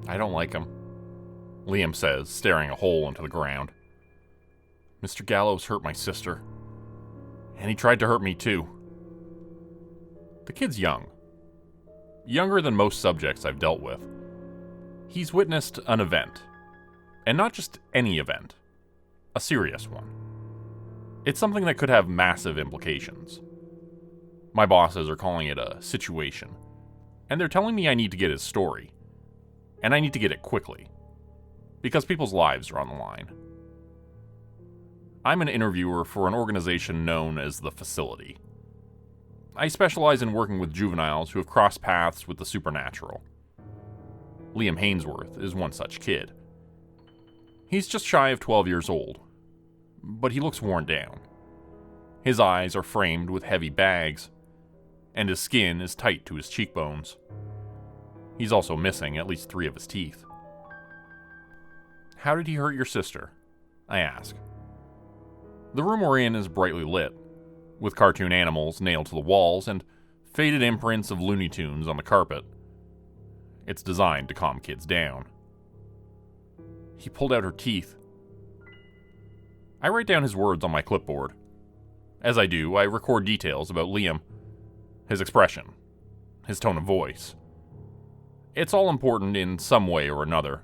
I don't like him, Liam says, staring a hole into the ground. Mr. Gallows hurt my sister. And he tried to hurt me too. The kid's young. Younger than most subjects I've dealt with. He's witnessed an event. And not just any event. A serious one. It's something that could have massive implications. My bosses are calling it a situation. And they're telling me I need to get his story. And I need to get it quickly. Because people's lives are on the line. I'm an interviewer for an organization known as The Facility. I specialize in working with juveniles who have crossed paths with the supernatural. Liam Hainsworth is one such kid. He's just shy of 12 years old, but he looks worn down. His eyes are framed with heavy bags, and his skin is tight to his cheekbones. He's also missing at least 3 of his teeth. How did he hurt your sister? I ask. The room we're in is brightly lit, with cartoon animals nailed to the walls and faded imprints of Looney Tunes on the carpet. It's designed to calm kids down. He pulled out her teeth. I write down his words on my clipboard. As I do, I record details about Liam, his expression, his tone of voice. It's all important in some way or another.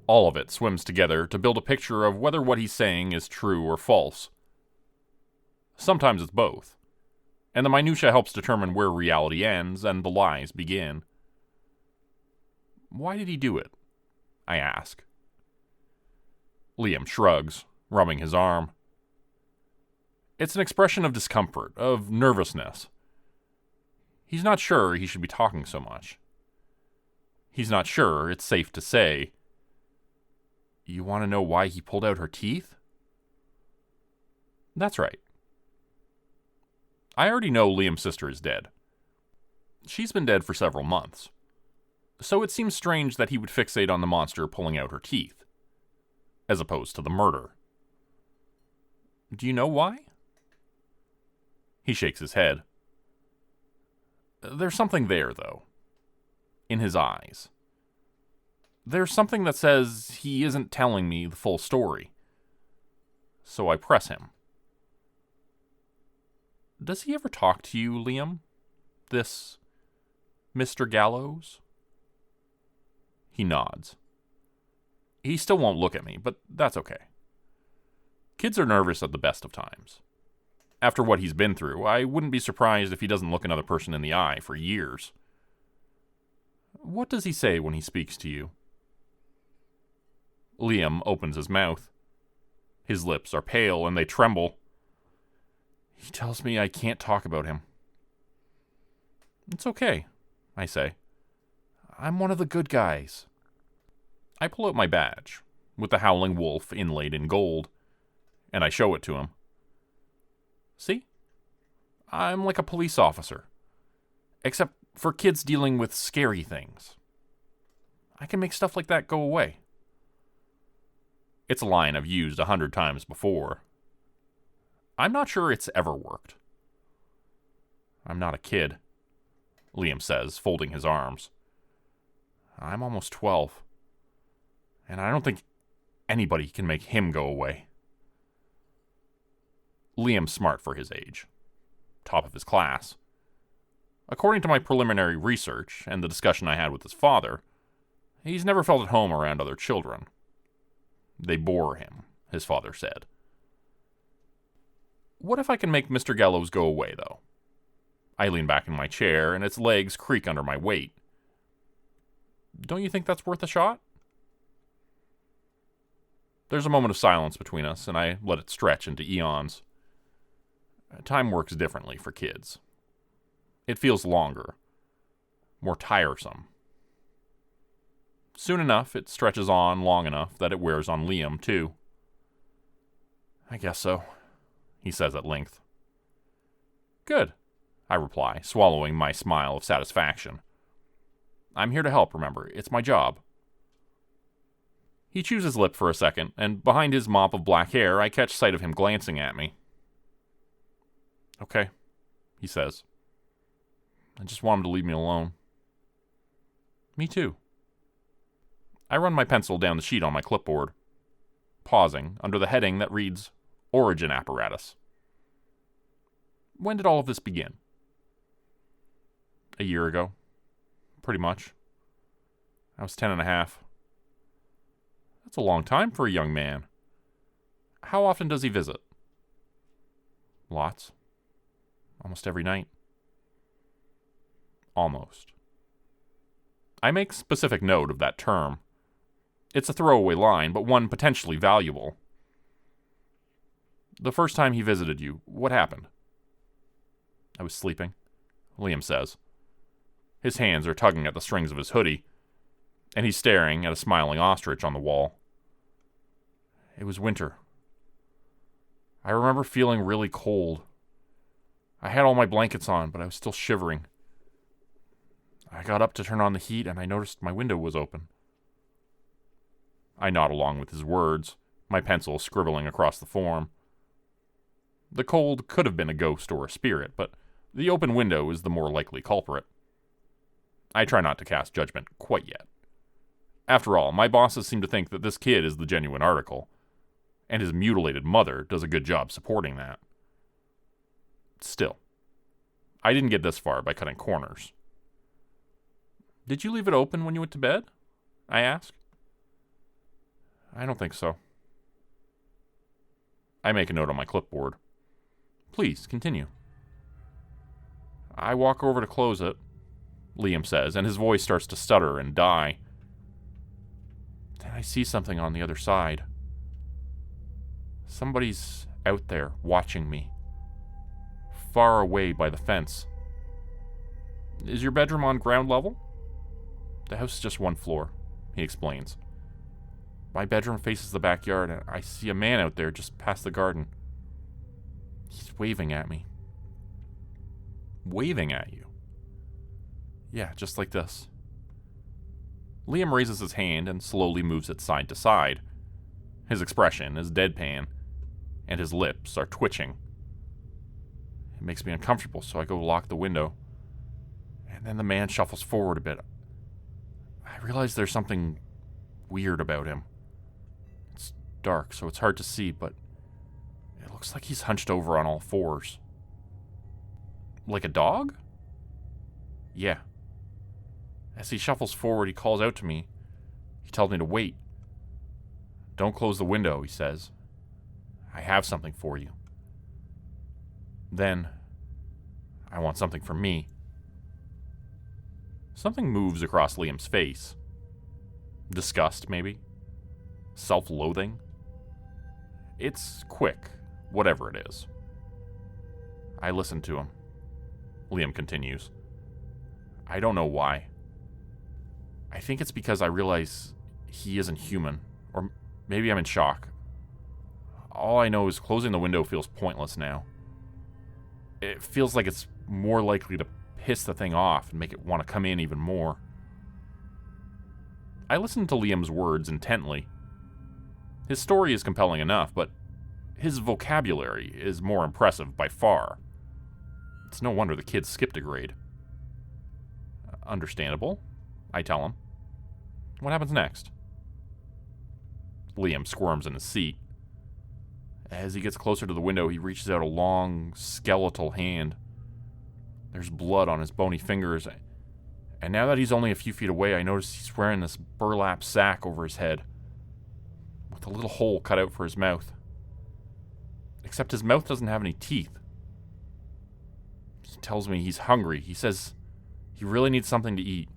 All of it swims together to build a picture of whether what he's saying is true or false. Sometimes it's both, and the minutia helps determine where reality ends and the lies begin. Why did he do it? I ask. Liam shrugs, rubbing his arm. It's an expression of discomfort, of nervousness. He's not sure he should be talking so much. He's not sure it's safe to say, "You want to know why he pulled out her teeth?" That's right. I already know Liam's sister is dead. She's been dead for several months. So it seems strange that he would fixate on the monster pulling out her teeth, as opposed to the murder. Do you know why? He shakes his head. There's something there, though. In his eyes. There's something that says he isn't telling me the full story. So I press him. Does he ever talk to you, Liam? This Mr. Gallows? He nods. He still won't look at me, but that's okay. Kids are nervous at the best of times. After what he's been through, I wouldn't be surprised if he doesn't look another person in the eye for years. What does he say when he speaks to you? Liam opens his mouth. His lips are pale and they tremble. He tells me I can't talk about him. It's okay, I say. I'm one of the good guys. I pull out my badge, with the howling wolf inlaid in gold, and I show it to him. See? I'm like a police officer. Except for kids dealing with scary things. I can make stuff like that go away. It's a line I've used 100 times before. I'm not sure it's ever worked. I'm not a kid, Liam says, folding his arms. I'm almost 12. And I don't think anybody can make him go away. Liam's smart for his age. Top of his class. According to my preliminary research and the discussion I had with his father, he's never felt at home around other children. They bore him, his father said. What if I can make Mr. Gallows go away, though? I lean back in my chair, and its legs creak under my weight. Don't you think that's worth a shot? There's a moment of silence between us, and I let it stretch into eons. Time works differently for kids. It feels longer, more tiresome. Soon enough, it stretches on long enough that it wears on Liam, too. I guess so, he says at length. Good, I reply, swallowing my smile of satisfaction. I'm here to help, remember. It's my job. He chews his lip for a second, and behind his mop of black hair, I catch sight of him glancing at me. Okay, he says. I just want him to leave me alone. Me too. I run my pencil down the sheet on my clipboard, pausing under the heading that reads Origin Apparatus. When did all of this begin? A year ago. Pretty much. I was 10 and a half. That's a long time for a young man. How often does he visit? Lots. Almost every night. Almost. I make specific note of that term. It's a throwaway line, but one potentially valuable. The first time he visited you, what happened? I was sleeping, Liam says. His hands are tugging at the strings of his hoodie, and he's staring at a smiling ostrich on the wall. It was winter. I remember feeling really cold. I had all my blankets on, but I was still shivering. I got up to turn on the heat, and I noticed my window was open. I nod along with his words, my pencil scribbling across the form. The cold could have been a ghost or a spirit, but the open window is the more likely culprit. I try not to cast judgment quite yet. After all, my bosses seem to think that this kid is the genuine article, and his mutilated mother does a good job supporting that. Still, I didn't get this far by cutting corners. Did you leave it open when you went to bed? I ask. I don't think so. I make a note on my clipboard. Please, continue. I walk over to close it, Liam says, and his voice starts to stutter and die. Then I see something on the other side. Somebody's out there watching me. Far away by the fence. Is your bedroom on ground level? The house is just one floor, he explains. My bedroom faces the backyard, and I see a man out there just past the garden. He's waving at me. Waving at you? Yeah, just like this. Liam raises his hand and slowly moves it side to side. His expression is deadpan, and his lips are twitching. It makes me uncomfortable, so I go lock the window. And then the man shuffles forward a bit. I realize there's something weird about him. It's dark, so it's hard to see, but it looks like he's hunched over on all fours. Like a dog? Yeah. As he shuffles forward, he calls out to me. He tells me to wait. Don't close the window, he says. I have something for you. Then, I want something for me. Something moves across Liam's face. Disgust, maybe? Self-loathing? It's quick, whatever it is. I listen to him. Liam continues. I don't know why. I think it's because I realize he isn't human, or maybe I'm in shock. All I know is closing the window feels pointless now. It feels like it's more likely to piss the thing off and make it want to come in even more. I listen to Liam's words intently. His story is compelling enough, but his vocabulary is more impressive by far. It's no wonder the kid skipped a grade. Understandable, I tell him. What happens next? Liam squirms in his seat. As he gets closer to the window, he reaches out a long, skeletal hand. There's blood on his bony fingers, and now that he's only a few feet away, I notice he's wearing this burlap sack over his head, with a little hole cut out for his mouth. Except his mouth doesn't have any teeth. He tells me he's hungry. He says he really needs something to eat.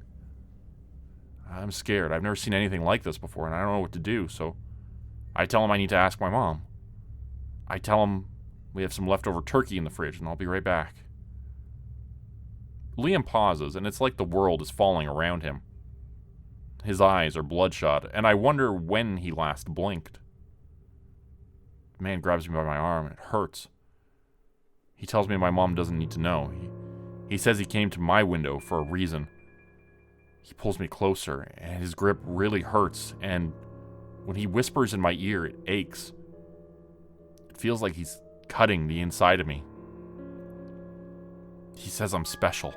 I'm scared. I've never seen anything like this before, and I don't know what to do, so I tell him I need to ask my mom. I tell him we have some leftover turkey in the fridge, and I'll be right back. Liam pauses, and it's like the world is falling around him. His eyes are bloodshot, and I wonder when he last blinked. The man grabs me by my arm, and it hurts. He tells me my mom doesn't need to know. He says he came to my window for a reason. He pulls me closer, and his grip really hurts, and when he whispers in my ear, it aches. It feels like he's cutting the inside of me. He says I'm special.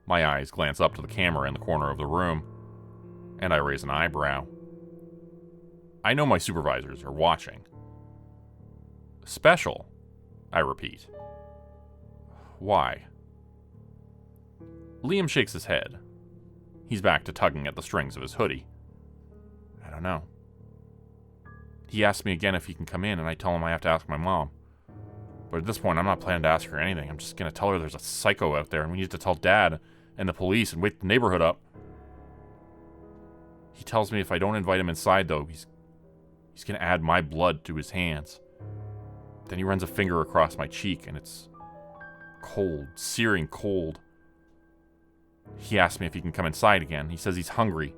My eyes glance up to the camera in the corner of the room. And I raise an eyebrow. I know my supervisors are watching. Special, I repeat. Why? Liam shakes his head. He's back to tugging at the strings of his hoodie. I don't know. He asks me again if he can come in, and I tell him I have to ask my mom. But at this point, I'm not planning to ask her anything. I'm just going to tell her there's a psycho out there, and we need to tell Dad and the police and wake the neighborhood up. He tells me if I don't invite him inside, though, he's going to add my blood to his hands. Then he runs a finger across my cheek, and it's cold, searing cold. He asks me if he can come inside again. He says he's hungry.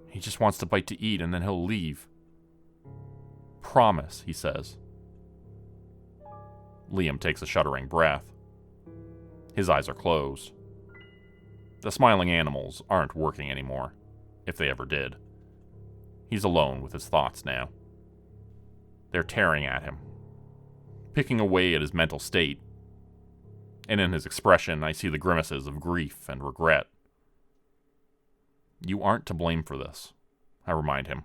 He just wants a bite to eat, and then he'll leave. Promise, he says. Liam takes a shuddering breath. His eyes are closed. The smiling animals aren't working anymore, if they ever did. He's alone with his thoughts now. They're tearing at him, picking away at his mental state. And in his expression, I see the grimaces of grief and regret. You aren't to blame for this, I remind him.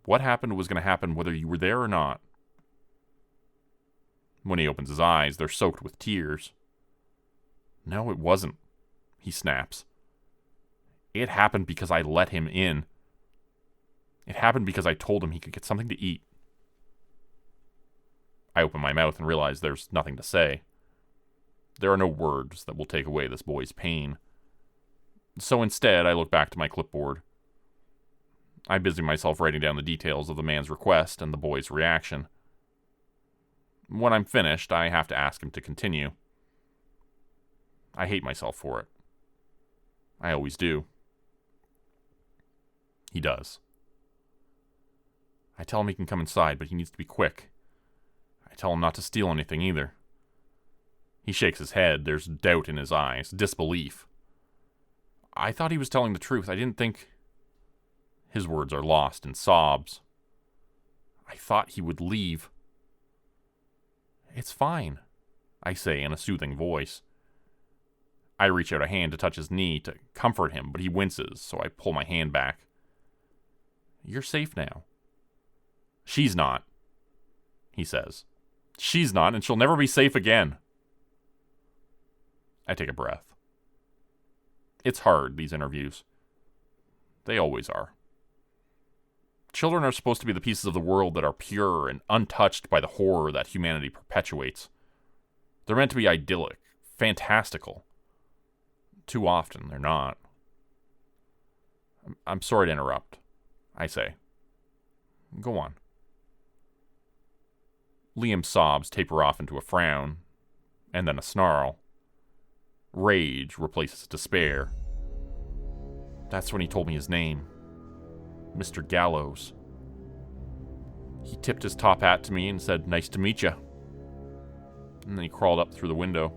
What happened was going to happen whether you were there or not. When he opens his eyes, they're soaked with tears. No, it wasn't, he snaps. It happened because I let him in. It happened because I told him he could get something to eat. I open my mouth and realize there's nothing to say. There are no words that will take away this boy's pain. So instead, I look back to my clipboard. I busy myself writing down the details of the man's request and the boy's reaction. When I'm finished, I have to ask him to continue. I hate myself for it. I always do. He does. I tell him he can come inside, but he needs to be quick. I tell him not to steal anything either. He shakes his head. There's doubt in his eyes, disbelief. I thought he was telling the truth. I didn't think... His words are lost in sobs. I thought he would leave. It's fine, I say in a soothing voice. I reach out a hand to touch his knee to comfort him, but he winces, so I pull my hand back. You're safe now. She's not, he says. She's not, and she'll never be safe again. I take a breath. It's hard, these interviews. They always are. Children are supposed to be the pieces of the world that are pure and untouched by the horror that humanity perpetuates. They're meant to be idyllic, fantastical. Too often, they're not. I'm sorry to interrupt, I say. Go on. Liam's sobs taper off into a frown, and then a snarl. Rage replaces despair. That's when he told me his name. Mr. Gallows. He tipped his top hat to me and said, "Nice to meet you." And then he crawled up through the window.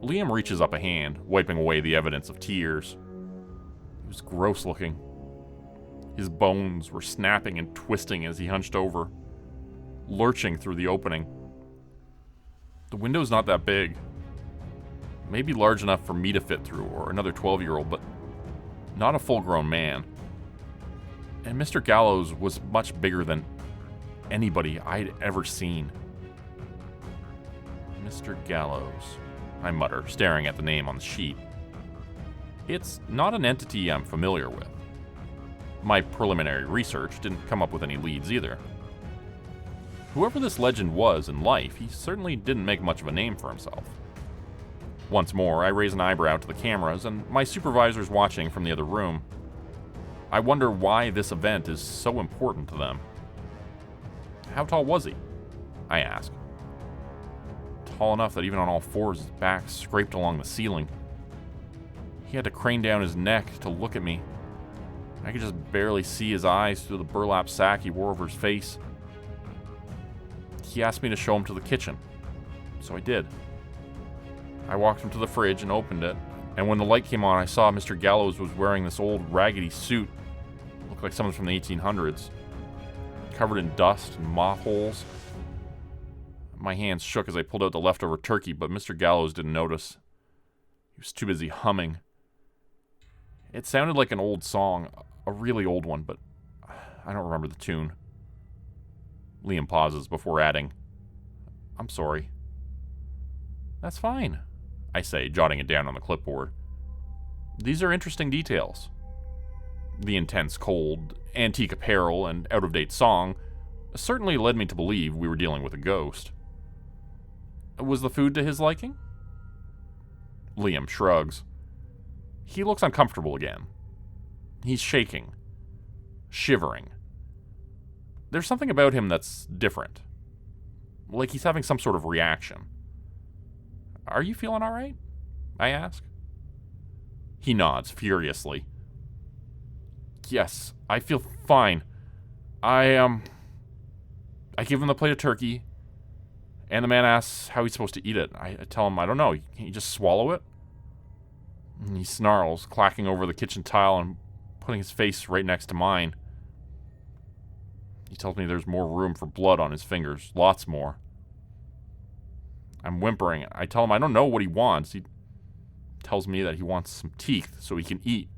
Liam reaches up a hand, wiping away the evidence of tears. He was gross looking. His bones were snapping and twisting as he hunched over, lurching through the opening. The window's not that big. Maybe large enough for me to fit through, or another 12-year-old, but not a full-grown man. And Mr. Gallows was much bigger than anybody I'd ever seen. Mr. Gallows, I mutter, staring at the name on the sheet. It's not an entity I'm familiar with. My preliminary research didn't come up with any leads either. Whoever this legend was in life, he certainly didn't make much of a name for himself. Once more, I raise an eyebrow to the cameras, and my supervisor's watching from the other room. I wonder why this event is so important to them. How tall was he? I ask. Tall enough that even on all fours, his back scraped along the ceiling. He had to crane down his neck to look at me. I could just barely see his eyes through the burlap sack he wore over his face. He asked me to show him to the kitchen, so I did. I walked him to the fridge and opened it, and when the light came on, I saw Mr. Gallows was wearing this old raggedy suit. Looked like someone from the 1800s, covered in dust and moth holes. My hands shook as I pulled out the leftover turkey, but Mr. Gallows didn't notice. He was too busy humming. It sounded like an old song, a really old one, but I don't remember the tune. Liam pauses before adding, I'm sorry. That's fine, I say, jotting it down on the clipboard. These are interesting details. The intense cold, antique apparel, and out-of-date song certainly led me to believe we were dealing with a ghost. Was the food to his liking? Liam shrugs. He looks uncomfortable again. He's shaking. Shivering. There's something about him that's different. Like he's having some sort of reaction. Are you feeling alright? I ask. He nods furiously. Yes, I feel fine. I give him the plate of turkey, and the man asks how he's supposed to eat it. I tell him, I don't know, can you just swallow it? And he snarls, clacking over the kitchen tile and putting his face right next to mine. He tells me there's more room for blood on his fingers, lots more. I'm whimpering. I tell him I don't know what he wants. He tells me that he wants some teeth so he can eat.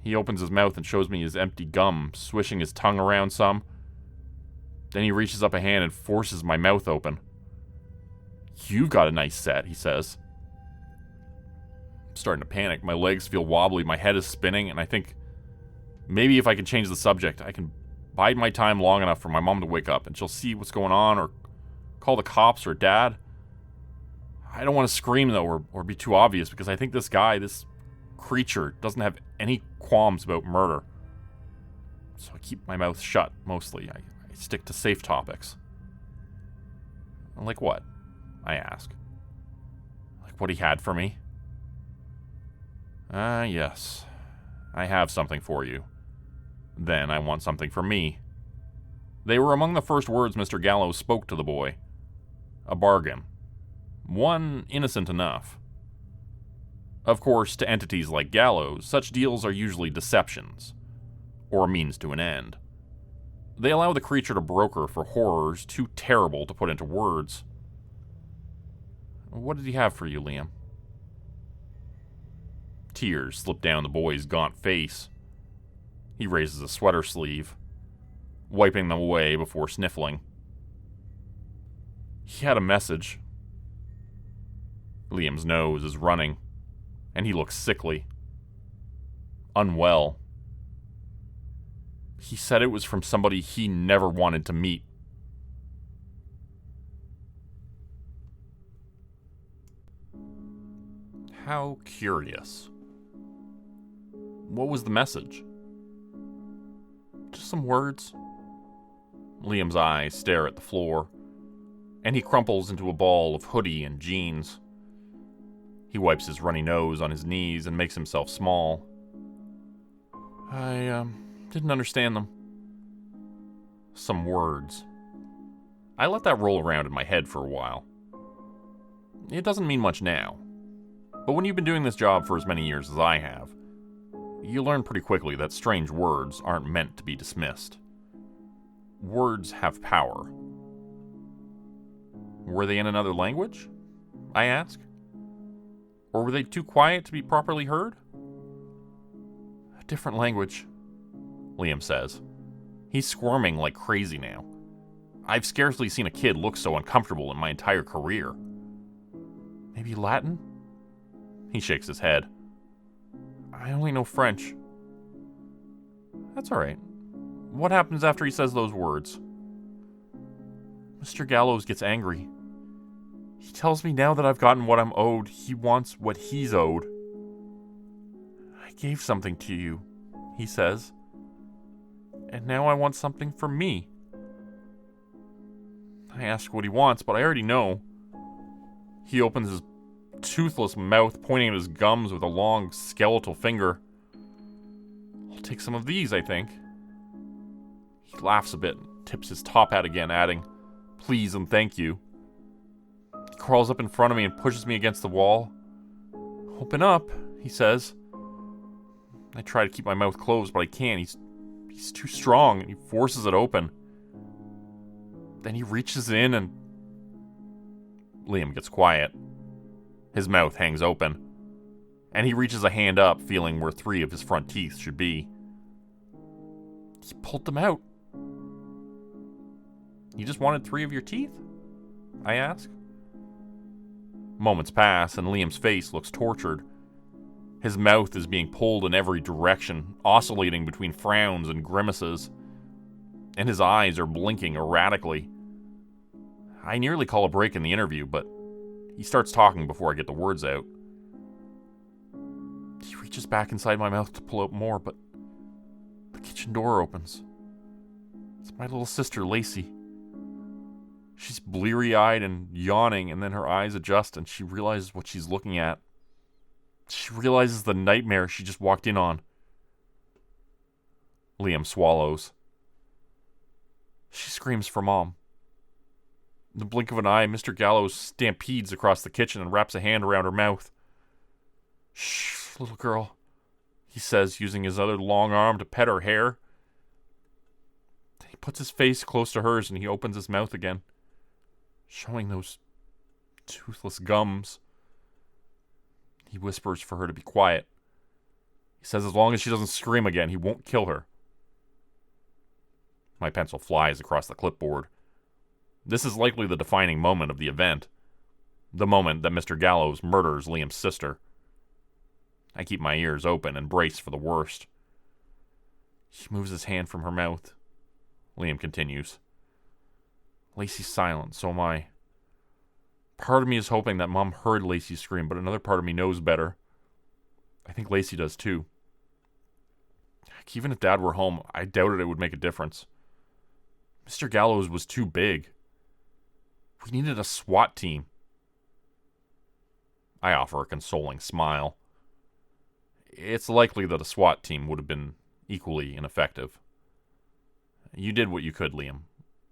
He opens his mouth and shows me his empty gum, swishing his tongue around some. Then he reaches up a hand and forces my mouth open. You've got a nice set, he says. I'm starting to panic. My legs feel wobbly, my head is spinning, and I think maybe if I can change the subject, I can bide my time long enough for my mom to wake up and she'll see what's going on or call the cops or dad. I don't want to scream, though, or be too obvious, because I think this guy, this creature, doesn't have any qualms about murder. So I keep my mouth shut, mostly. I stick to safe topics. Like what? I ask. Like what he had for me? Yes. I have something for you. Then I want something for me. They were among the first words Mr. Gallows spoke to the boy. A bargain. One innocent enough. Of course, to entities like Gallows, such deals are usually deceptions, or a means to an end. They allow the creature to broker for horrors too terrible to put into words. What did he have for you, Liam? Tears slip down the boy's gaunt face. He raises a sweater sleeve, wiping them away before sniffling. He had a message. Liam's nose is running, and he looks sickly. Unwell. He said it was from somebody he never wanted to meet. How curious. What was the message? Just some words? Liam's eyes stare at the floor, and he crumples into a ball of hoodie and jeans. He wipes his runny nose on his knees and makes himself small. I didn't understand them. Some words. I let that roll around in my head for a while. It doesn't mean much now. But when you've been doing this job for as many years as I have, you learn pretty quickly that strange words aren't meant to be dismissed. Words have power. Were they in another language? I ask. Or were they too quiet to be properly heard? A different language, Liam says. He's squirming like crazy now. I've scarcely seen a kid look so uncomfortable in my entire career. Maybe Latin? He shakes his head. I only know French. That's alright. What happens after he says those words? Mr. Gallows gets angry. He tells me now that I've gotten what I'm owed, he wants what he's owed. I gave something to you, he says. And now I want something for me. I ask what he wants, but I already know. He opens his toothless mouth, pointing at his gums with a long, skeletal finger. I'll take some of these, I think. He laughs a bit and tips his top hat again, adding, please and thank you. He crawls up in front of me and pushes me against the wall. Open up, he says. I try to keep my mouth closed, but I can't. He's too strong, and he forces it open. Then he reaches in and... Liam gets quiet. His mouth hangs open. and he reaches a hand up, feeling where 3 of his front teeth should be. He pulled them out. You just wanted 3 of your teeth? I ask. Moments pass, and Liam's face looks tortured. His mouth is being pulled in every direction, oscillating between frowns and grimaces, and his eyes are blinking erratically. I nearly call a break in the interview, but he starts talking before I get the words out. He reaches back inside my mouth to pull out more, but the kitchen door opens. It's my little sister, Lacey. She's bleary-eyed and yawning, and then her eyes adjust and she realizes what she's looking at. She realizes the nightmare she just walked in on. Liam swallows. She screams for Mom. In the blink of an eye, Mr. Gallows stampedes across the kitchen and wraps a hand around her mouth. Shh, little girl, he says, using his other long arm to pet her hair. He puts his face close to hers and he opens his mouth again, showing those toothless gums. He whispers for her to be quiet. He says as long as she doesn't scream again, he won't kill her. My pencil flies across the clipboard. This is likely the defining moment of the event. The moment that Mr. Gallows murders Liam's sister. I keep my ears open and brace for the worst. He moves his hand from her mouth. Liam continues. Lacey's silent, so am I. Part of me is hoping that Mom heard Lacey scream, but another part of me knows better. I think Lacey does too. Even if Dad were home, I doubted it would make a difference. Mr. Gallows was too big. We needed a SWAT team. I offer a consoling smile. It's likely that a SWAT team would have been equally ineffective. You did what you could, Liam,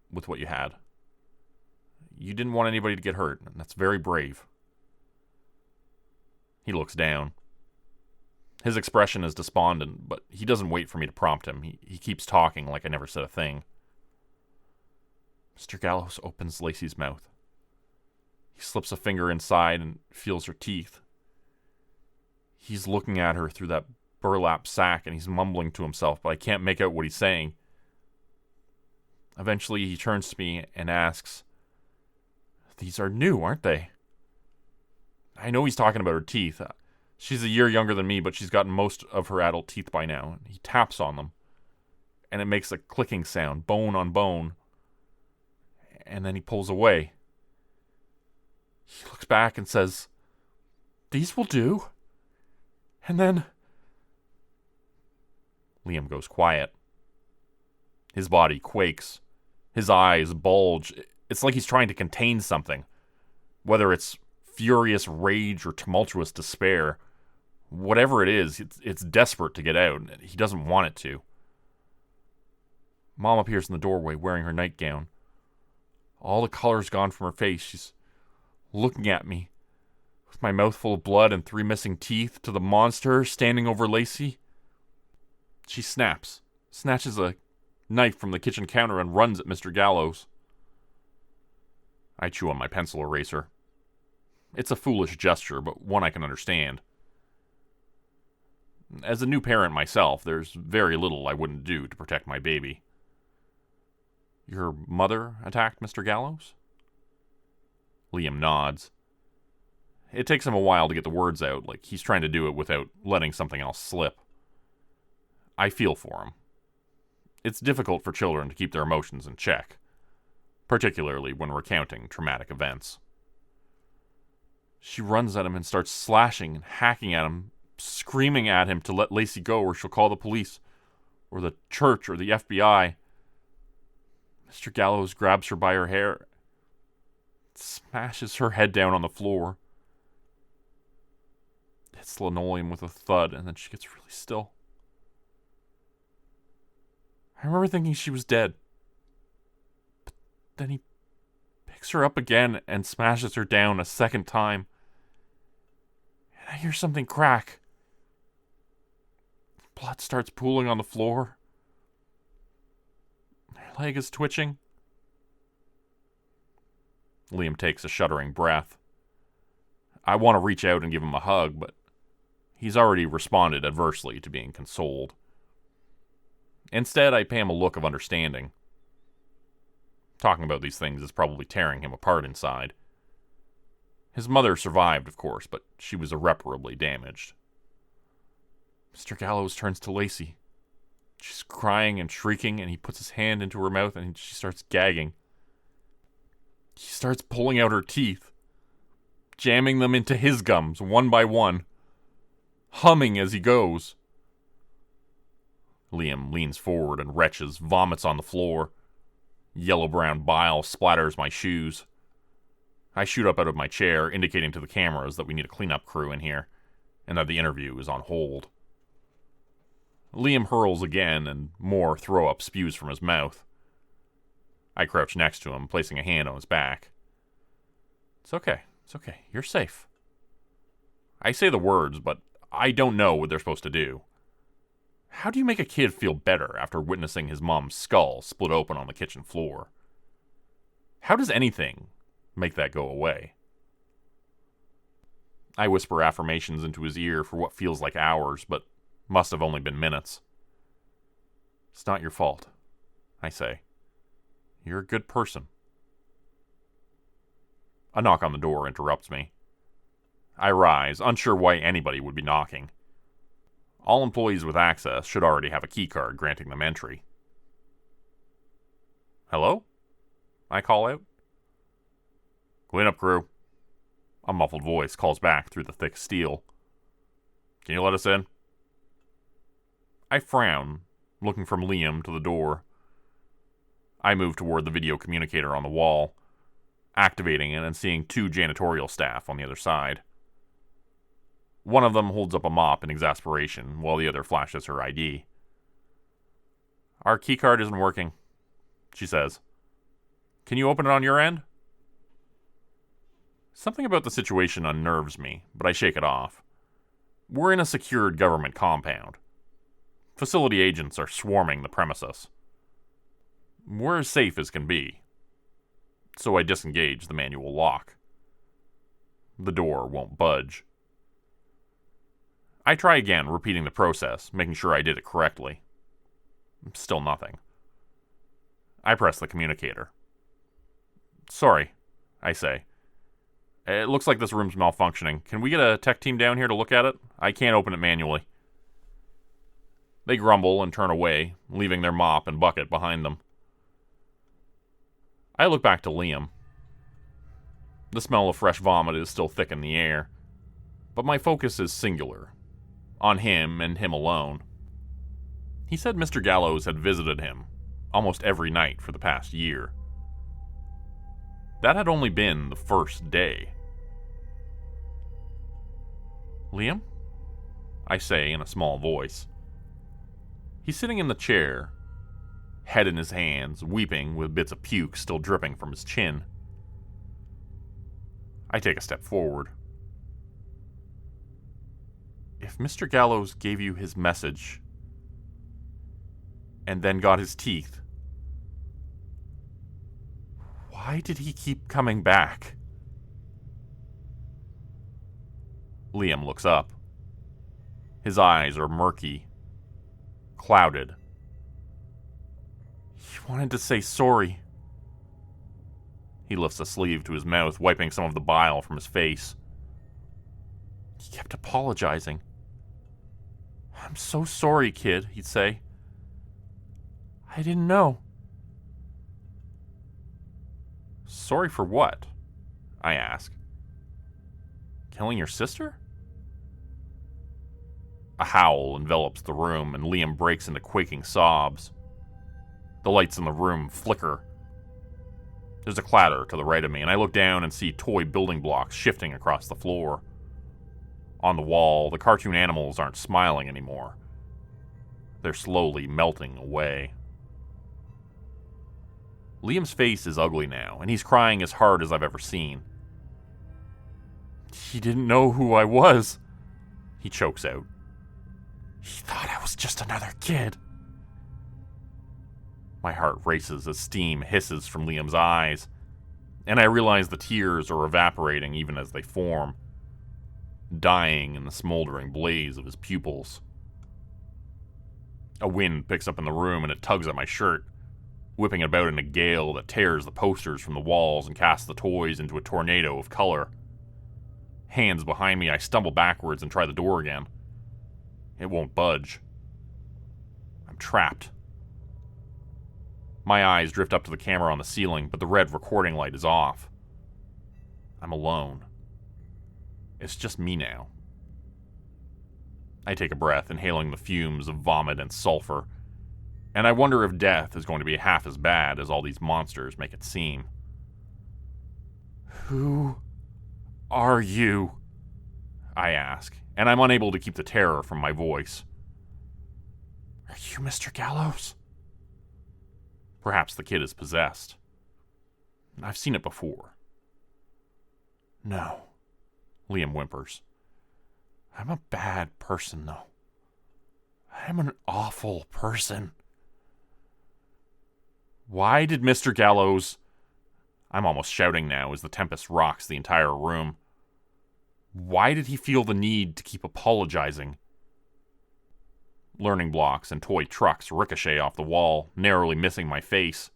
with what you had. You didn't want anybody to get hurt, and that's very brave. He looks down. His expression is despondent, but he doesn't wait for me to prompt him. He keeps talking like I never said a thing. Mr. Gallows opens Lacey's mouth. He slips a finger inside and feels her teeth. He's looking at her through that burlap sack, and he's mumbling to himself, but I can't make out what he's saying. Eventually, he turns to me and asks, These are new, aren't they? I know he's talking about her teeth. She's a year younger than me, but she's gotten most of her adult teeth by now. He taps on them, and it makes a clicking sound, bone on bone. And then he pulls away. He looks back and says, These will do. And then Liam goes quiet. His body quakes. His eyes bulge. It's like he's trying to contain something. Whether it's furious rage or tumultuous despair, whatever it is, it's desperate to get out. He doesn't want it to. Mom appears in the doorway wearing her nightgown. All the color's gone from her face. She's looking at me with my mouth full of blood and 3 missing teeth to the monster standing over Lacey. She snaps, snatches a knife from the kitchen counter and runs at Mr. Gallows. I chew on my pencil eraser. It's a foolish gesture, but one I can understand. As a new parent myself, there's very little I wouldn't do to protect my baby. Your mother attacked Mr. Gallows? Liam nods. It takes him a while to get the words out, like he's trying to do it without letting something else slip. I feel for him. It's difficult for children to keep their emotions in check, particularly when recounting traumatic events. She runs at him and starts slashing and hacking at him, screaming at him to let Lacey go or she'll call the police, or the church, or the FBI. Mr. Gallows grabs her by her hair, smashes her head down on the floor, hits linoleum with a thud, and then she gets really still. I remember thinking she was dead. But then he picks her up again and smashes her down a second time. And I hear something crack. Blood starts pooling on the floor. Her leg is twitching. Liam takes a shuddering breath. I want to reach out and give him a hug, but He's already responded adversely to being consoled. Instead, I pay him a look of understanding. Talking about these things is probably tearing him apart inside. His mother survived, of course, but she was irreparably damaged. Mr. Gallows turns to Lacey. She's crying and shrieking, and he puts his hand into her mouth, and she starts gagging. He starts pulling out her teeth, jamming them into his gums, one by one, humming as he goes. Liam leans forward and retches, vomits on the floor. Yellow-brown bile splatters my shoes. I shoot up out of my chair, indicating to the cameras that we need a cleanup crew in here, and that the interview is on hold. Liam hurls again, and more throw-up spews from his mouth. I crouch next to him, placing a hand on his back. It's okay. You're safe. I say the words, but I don't know what they're supposed to do. How do you make a kid feel better after witnessing his mom's skull split open on the kitchen floor? How does anything make that go away? I whisper affirmations into his ear for what feels like hours, but must have only been minutes. It's not your fault, I say. You're a good person. A knock on the door interrupts me. I rise, unsure why anybody would be knocking. All employees with access should already have a keycard granting them entry. Hello? I call out. Cleanup crew. A muffled voice calls back through the thick steel. Can you let us in? I frown, looking from Liam to the door. I move toward the video communicator on the wall, activating it and seeing 2 janitorial staff on the other side. One of them holds up a mop in exasperation, while the other flashes her ID. Our keycard isn't working, she says. Can you open it on your end? Something about the situation unnerves me, but I shake it off. We're in a secured government compound. Facility agents are swarming the premises. We're as safe as can be. So I disengage the manual lock. The door won't budge. I try again, repeating the process, making sure I did it correctly. Still nothing. I press the communicator. Sorry, I say. It looks like this room's malfunctioning. Can we get a tech team down here to look at it? I can't open it manually. They grumble and turn away, leaving their mop and bucket behind them. I look back to Liam. The smell of fresh vomit is still thick in the air, but my focus is singular, on him and him alone. He said Mr. Gallows had visited him almost every night for the past year. That had only been the first day. Liam? I say in a small voice. He's sitting in the chair, head in his hands, weeping with bits of puke still dripping from his chin. I take a step forward. If Mr. Gallows gave you his message and then got his teeth, why did he keep coming back? Liam looks up. His eyes are murky, clouded. He wanted to say sorry. He lifts a sleeve to his mouth, wiping some of the bile from his face. He kept apologizing. I'm so sorry, kid, he'd say. I didn't know. Sorry for what? I ask. Killing your sister? A howl envelops the room, and Liam breaks into quaking sobs. The lights in the room flicker. There's a clatter to the right of me, and I look down and see toy building blocks shifting across the floor. On the wall, the cartoon animals aren't smiling anymore. They're slowly melting away. Liam's face is ugly now, and he's crying as hard as I've ever seen. He didn't know who I was, he chokes out. He thought I was just another kid. My heart races as steam hisses from Liam's eyes, and I realize the tears are evaporating even as they form. dying in the smoldering blaze of his pupils. A wind picks up in the room and it tugs at my shirt, whipping about in a gale that tears the posters from the walls and casts the toys into a tornado of color. Hands behind me, I stumble backwards and try the door again. It won't budge. I'm trapped. My eyes drift up to the camera on the ceiling, but the red recording light is off. I'm alone. It's just me now. I take a breath, inhaling the fumes of vomit and sulfur, and I wonder if death is going to be half as bad as all these monsters make it seem. Who are you? I ask, and I'm unable to keep the terror from my voice. Are you Mr. Gallows? Perhaps the kid is possessed. I've seen it before. No, Liam whimpers. I'm a bad person, though. I'm an awful person. Why did Mr. Gallows... I'm almost shouting now as the tempest rocks the entire room. Why did he feel the need to keep apologizing? Learning blocks and toy trucks ricochet off the wall, narrowly missing my face.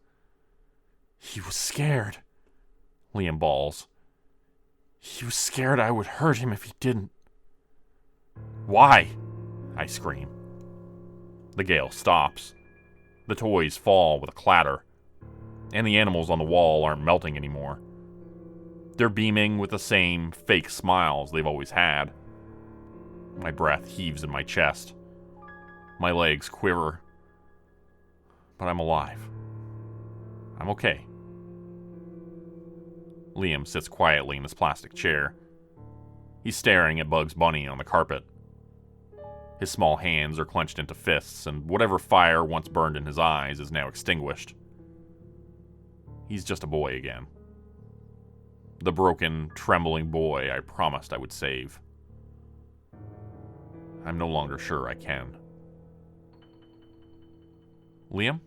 He was scared, Liam bawls. He was scared I would hurt him if he didn't. Why? I scream. The gale stops. The toys fall with a clatter, and the animals on the wall aren't melting anymore. They're beaming with the same fake smiles they've always had. My breath heaves in my chest. My legs quiver. But I'm alive. I'm okay. Liam sits quietly in his plastic chair. He's staring at Bugs Bunny on the carpet. His small hands are clenched into fists, and whatever fire once burned in his eyes is now extinguished. He's just a boy again. The broken, trembling boy I promised I would save. I'm no longer sure I can. Liam?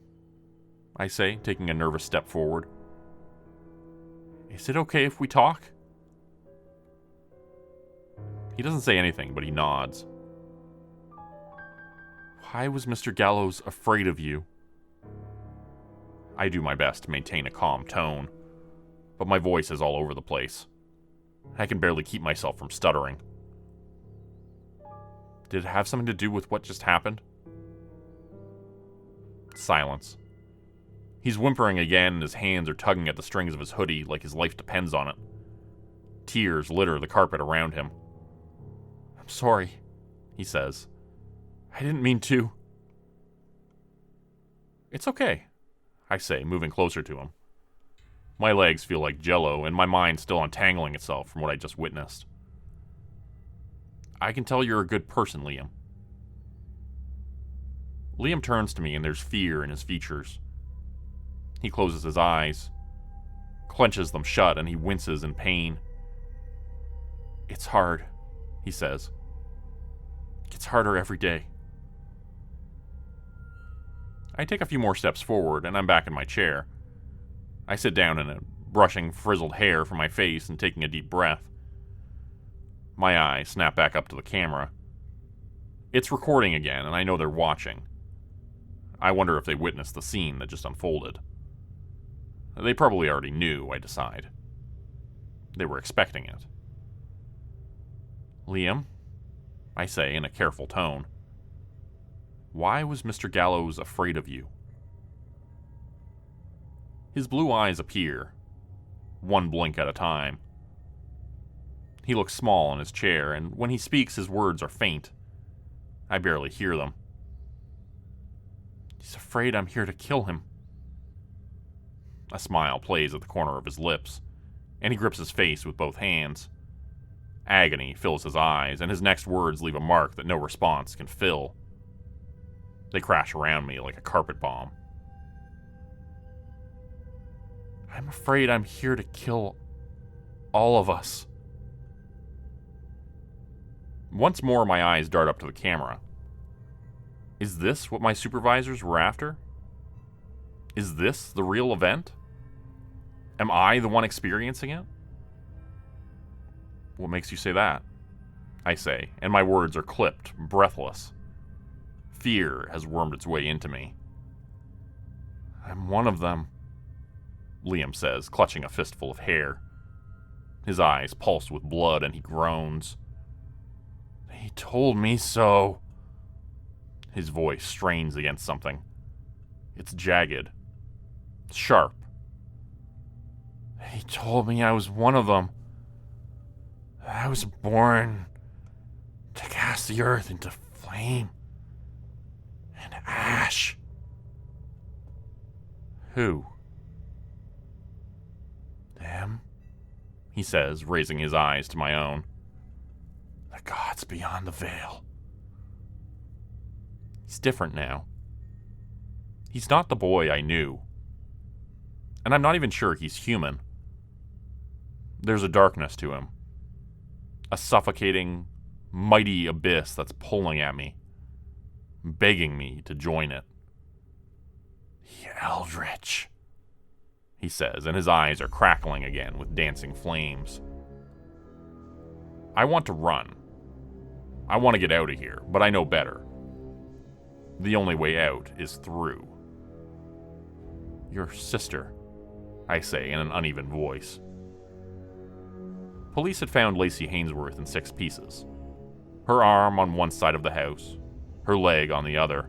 I say, taking a nervous step forward. Is it okay if we talk? He doesn't say anything, but he nods. Why was Mr. Gallows afraid of you? I do my best to maintain a calm tone, but my voice is all over the place. I can barely keep myself from stuttering. Did it have something to do with what just happened? Silence. He's whimpering again, and his hands are tugging at the strings of his hoodie like his life depends on it. Tears litter the carpet around him. I'm sorry, he says. I didn't mean to. It's okay, I say, moving closer to him. My legs feel like jello, and my mind still untangling itself from what I just witnessed. I can tell you're a good person, Liam. Liam turns to me, and there's fear in his features. He closes his eyes, clenches them shut, and he winces in pain. It's hard, he says. It gets harder every day. I take a few more steps forward, and I'm back in my chair. I sit down in it, brushing frizzled hair from my face and taking a deep breath. My eyes snap back up to the camera. It's recording again, and I know they're watching. I wonder if they witnessed the scene that just unfolded. They probably already knew, I decide. They were expecting it. Liam, I say in a careful tone. Why was Mr. Gallows afraid of you? His blue eyes appear, one blink at a time. He looks small in his chair, and when he speaks, his words are faint. I barely hear them. He's afraid I'm here to kill him. A smile plays at the corner of his lips, and he grips his face with both hands. Agony fills his eyes, and his next words leave a mark that no response can fill. They crash around me like a carpet bomb. I'm afraid I'm here to kill all of us. Once more, my eyes dart up to the camera. Is this what my supervisors were after? Is this the real event? Am I the one experiencing it? What makes you say that? I say, and my words are clipped, breathless. Fear has wormed its way into me. I'm one of them, Liam says, clutching a fistful of hair. His eyes pulse with blood and he groans. He told me so. His voice strains against something. It's jagged. Sharp. He told me I was one of them. I was born to cast the earth into flame and ash. Who? Them, he says, raising his eyes to my own. The gods beyond the veil. He's different now. He's not the boy I knew. And I'm not even sure he's human. There's a darkness to him. A suffocating, mighty abyss that's pulling at me, begging me to join it. The Eldritch, he says, and his eyes are crackling again with dancing flames. I want to run. I want to get out of here, but I know better. The only way out is through. Your sister, I say in an uneven voice. Police had found Lacey Hainsworth in 6 pieces. Her arm on one side of the house, her leg on the other.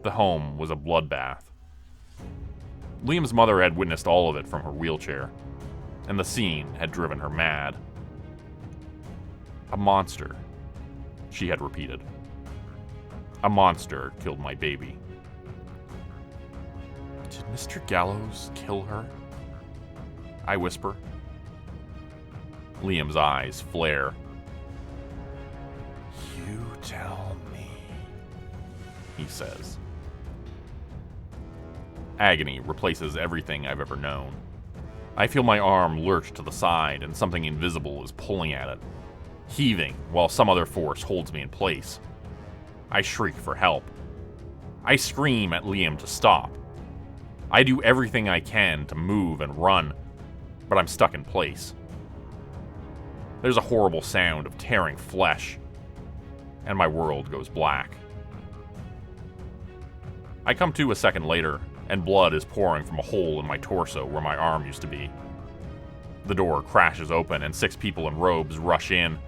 The home was a bloodbath. Liam's mother had witnessed all of it from her wheelchair, and the scene had driven her mad. A monster, she had repeated. A monster killed my baby. Did Mr. Gallows kill her? I whisper. Liam's eyes flare. You tell me, he says. Agony replaces everything I've ever known. I feel my arm lurch to the side and something invisible is pulling at it, heaving while some other force holds me in place. I shriek for help. I scream at Liam to stop. I do everything I can to move and run, but I'm stuck in place. There's a horrible sound of tearing flesh, and my world goes black. I come to a second later, and blood is pouring from a hole in my torso where my arm used to be. The door crashes open, and 6 people in robes rush in,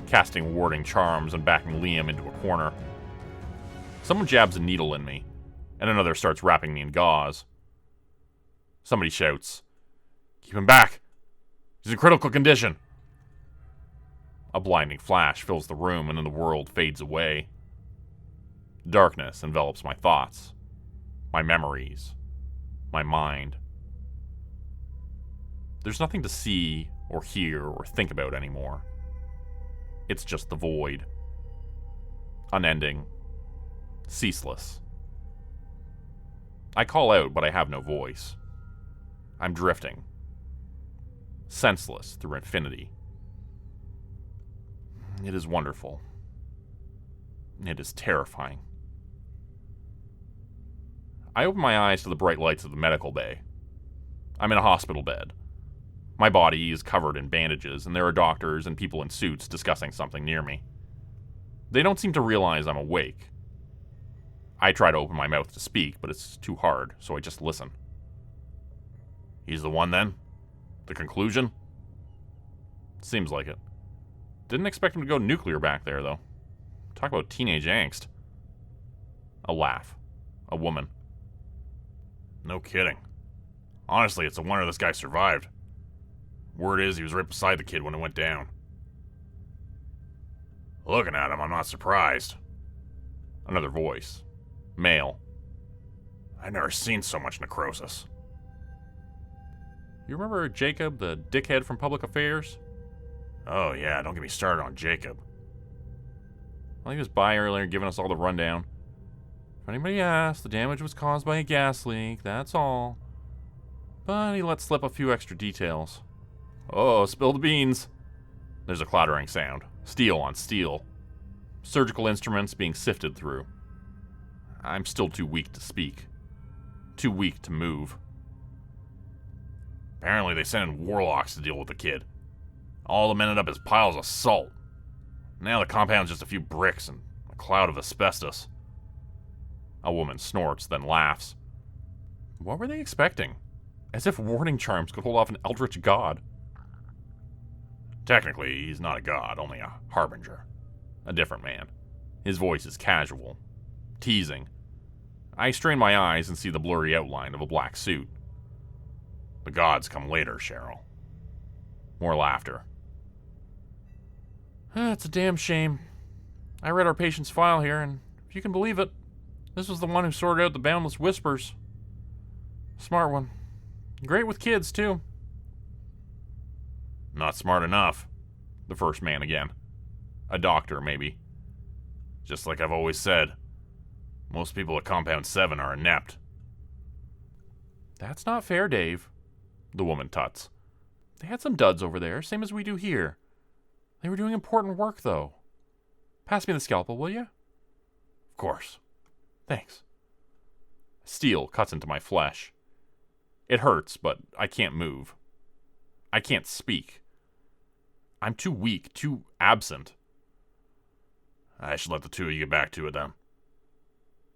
casting warding charms and backing Liam into a corner. Someone jabs a needle in me, and another starts wrapping me in gauze. Somebody shouts, "Keep him back! He's in critical condition!" A blinding flash fills the room, and then the world fades away. Darkness envelops my thoughts, my memories, my mind. There's nothing to see or hear or think about anymore. It's just the void. Unending. Ceaseless. I call out, but I have no voice. I'm drifting. Senseless through infinity. It is wonderful. It is terrifying. I open my eyes to the bright lights of the medical bay. I'm in a hospital bed. My body is covered in bandages, and there are doctors and people in suits discussing something near me. They don't seem to realize I'm awake. I try to open my mouth to speak, but it's too hard, so I just listen. He's the one, then? The conclusion? Seems like it. Didn't expect him to go nuclear back there, though. Talk about teenage angst. A laugh. A woman. No kidding. Honestly, it's a wonder this guy survived. Word is he was right beside the kid when it went down. Looking at him, I'm not surprised. Another voice. Male. I've never seen so much necrosis. You remember Jacob, the dickhead from Public Affairs? Oh yeah, don't get me started on Jacob. Well, he was by earlier giving us all the rundown. If anybody asks, the damage was caused by a gas leak, that's all. But he let slip a few extra details. Oh, spill the beans. There's a clattering sound. Steel on steel. Surgical instruments being sifted through. I'm still too weak to speak. Too weak to move. Apparently they sent in warlocks to deal with the kid. All the men ended up as piles of salt. Now the compound's just a few bricks and a cloud of asbestos. A woman snorts, then laughs. What were they expecting? As if warding charms could hold off an eldritch god. Technically, he's not a god, only a harbinger. A different man. His voice is casual, teasing. I strain my eyes and see the blurry outline of a black suit. The gods come later, Cheryl. More laughter. It's a damn shame. I read our patient's file here, and if you can believe it, this was the one who sorted out the boundless whispers. Smart one. Great with kids, too. Not smart enough. The first man again. A doctor, maybe. Just like I've always said. Most people at Compound 7 are inept. That's not fair, Dave. The woman tuts. They had some duds over there, same as we do here. They were doing important work, though. Pass me the scalpel, will you? Of course. Thanks. Steel cuts into my flesh. It hurts, but I can't move. I can't speak. I'm too weak, too absent. I should let the two of you get back to it, then.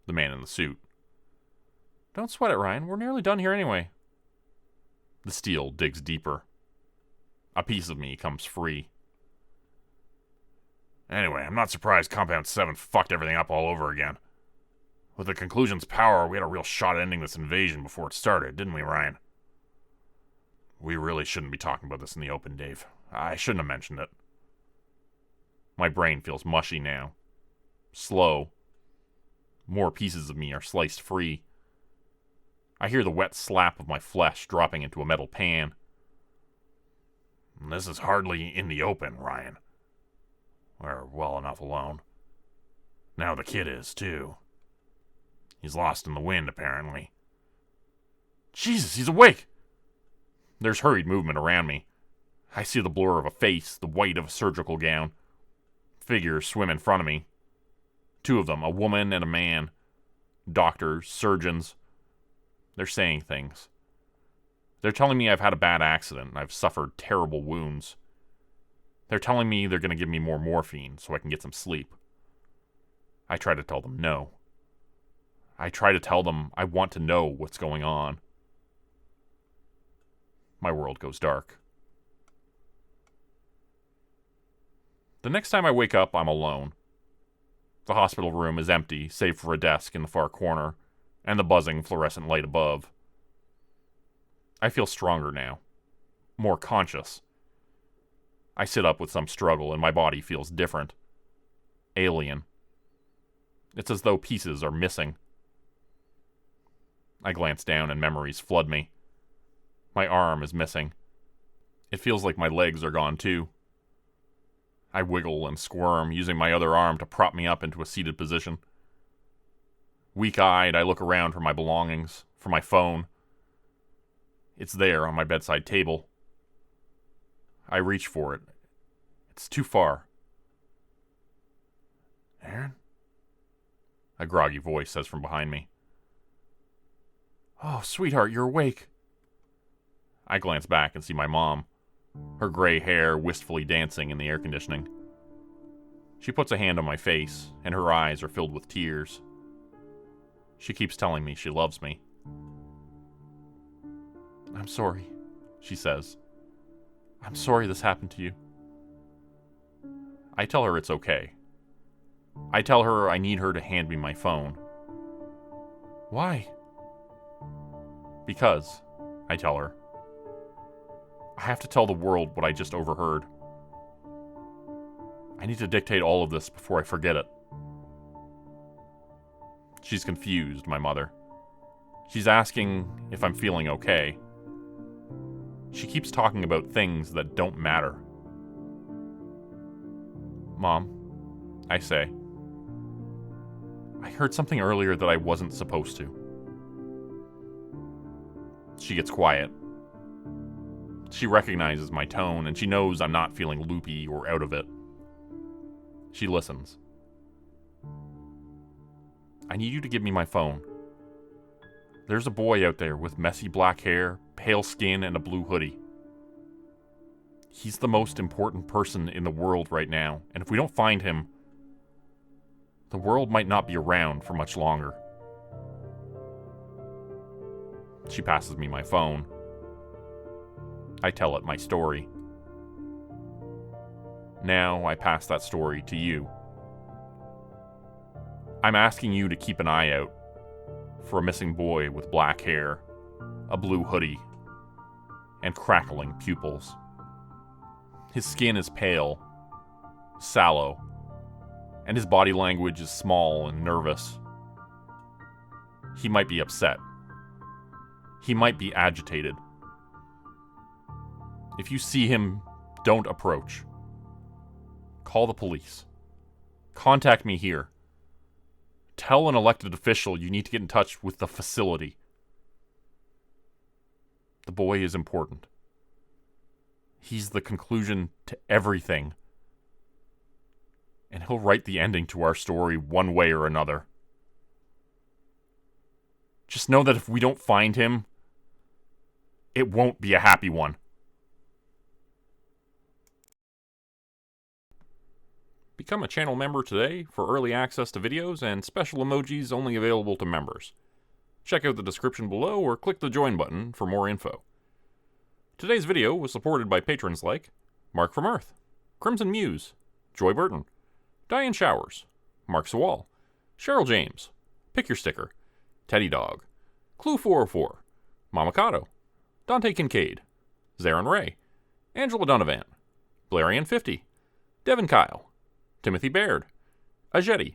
The man in the suit. Don't sweat it, Ryan. We're nearly done here anyway. The steel digs deeper. A piece of me comes free. Anyway, I'm not surprised Compound 7 fucked everything up all over again. With the conclusion's power, we had a real shot at ending this invasion before it started, didn't we, Ryan? We really shouldn't be talking about this in the open, Dave. I shouldn't have mentioned it. My brain feels mushy now. Slow. More pieces of me are sliced free. I hear the wet slap of my flesh dropping into a metal pan. This is hardly in the open, Ryan. We're well enough alone. Now the kid is, too. He's lost in the wind, apparently. Jesus, he's awake! There's hurried movement around me. I see the blur of a face, the white of a surgical gown. Figures swim in front of me. Two of them, a woman and a man. Doctors, surgeons. They're saying things. They're telling me I've had a bad accident and I've suffered terrible wounds. They're telling me they're going to give me more morphine so I can get some sleep. I try to tell them no. I try to tell them I want to know what's going on. My world goes dark. The next time I wake up, I'm alone. The hospital room is empty, save for a desk in the far corner, and the buzzing fluorescent light above. I feel stronger now. More conscious. I sit up with some struggle, and my body feels different. Alien. It's as though pieces are missing. I glance down, and memories flood me. My arm is missing. It feels like my legs are gone, too. I wiggle and squirm, using my other arm to prop me up into a seated position. Weak-eyed, I look around for my belongings, for my phone. It's there on my bedside table. I reach for it. It's too far. Aaron? A groggy voice says from behind me. Oh, sweetheart, you're awake. I glance back and see my mom, her gray hair wistfully dancing in the air conditioning. She puts a hand on my face, and her eyes are filled with tears. She keeps telling me she loves me. I'm sorry, she says. I'm sorry this happened to you. I tell her it's okay. I tell her I need her to hand me my phone. Why? Because, I tell her. I have to tell the world what I just overheard. I need to dictate all of this before I forget it. She's confused, my mother. She's asking if I'm feeling okay. She keeps talking about things that don't matter. Mom, I say. I heard something earlier that I wasn't supposed to. She gets quiet. She recognizes my tone, and she knows I'm not feeling loopy or out of it. She listens. I need you to give me my phone. There's a boy out there with messy black hair, pale skin, and a blue hoodie. He's the most important person in the world right now, and if we don't find him, the world might not be around for much longer. She passes me my phone. I tell it my story. Now I pass that story to you. I'm asking you to keep an eye out for a missing boy with black hair, a blue hoodie, and crackling pupils. His skin is pale, sallow, and his body language is small and nervous. He might be upset. He might be agitated. If you see him, don't approach. Call the police. Contact me here. Tell an elected official you need to get in touch with the facility. The boy is important. He's the conclusion to everything. And he'll write the ending to our story one way or another. Just know that if we don't find him, it won't be a happy one. Become a channel member today for early access to videos and special emojis only available to members. Check out the description below or click the join button for more info. Today's video was supported by patrons like Mark from Earth, Crimson Muse, Joy Burton, Diane Showers, Mark Sawall, Cheryl James, Pick Your Sticker, Teddy Dog, Clue 404, Mamakato, Dante Kincaid, Zarin Ray, Angela Donovan, Blarian50, Devin Kyle, Timothy Baird, Ajeti,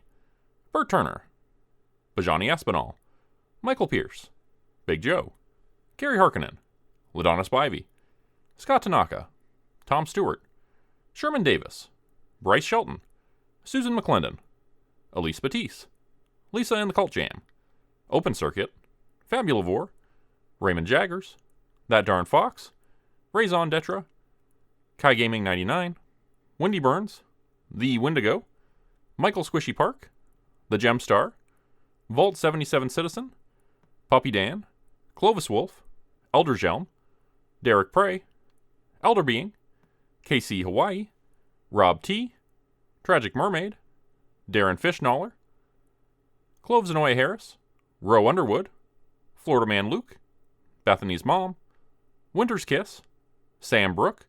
Bert Turner, Bajani Espinal, Michael Pierce, Big Joe, Gary Harkonnen, Ladonis Bivey, Scott Tanaka, Tom Stewart, Sherman Davis, Bryce Shelton, Susan McClendon, Elise Batiste, Lisa and the Cult Jam, Open Circuit, Fabulavore, Raymond Jaggers, That Darn Fox, Raison Detra, Kai Gaming 99, Wendy Burns, The Wendigo, Michael Squishy Park, The Gemstar, Vault 77 Citizen, Puppy Dan, Clovis Wolf, Elder Gelm, Derek Prey, Elder Being, KC Hawaii, Rob T, Tragic Mermaid, Darren Fishnaller, Cloves Noe Harris, Roe Underwood, Florida Man Luke, Bethany's Mom, Winter's Kiss, Sam Brook,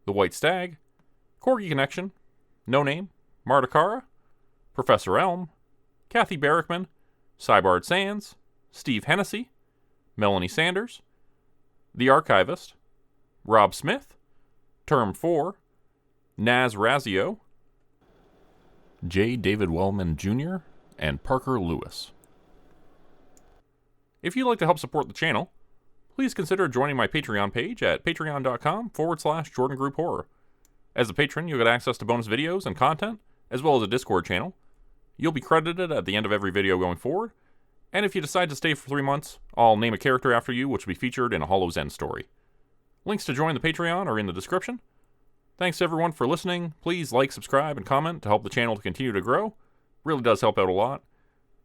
The White Stag, Corgi Connection, No Name, Marta Cara, Professor Elm, Kathy Barrickman, Cybard Sands, Steve Hennessy, Melanie Sanders, The Archivist, Rob Smith, Term 4, Naz Razio, J. David Wellman Jr., and Parker Lewis. If you'd like to help support the channel, please consider joining my Patreon page at patreon.com/Jordan Group Horror. As a patron, you'll get access to bonus videos and content, as well as a Discord channel. You'll be credited at the end of every video going forward, and if you decide to stay for 3 months, I'll name a character after you which will be featured in a Hollow's End story. Links to join the Patreon are in the description. Thanks to everyone for listening. Please like, subscribe, and comment to help the channel to continue to grow. Really does help out a lot.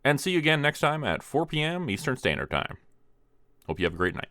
And see you again next time at 4 p.m. Eastern Standard Time. Hope you have a great night.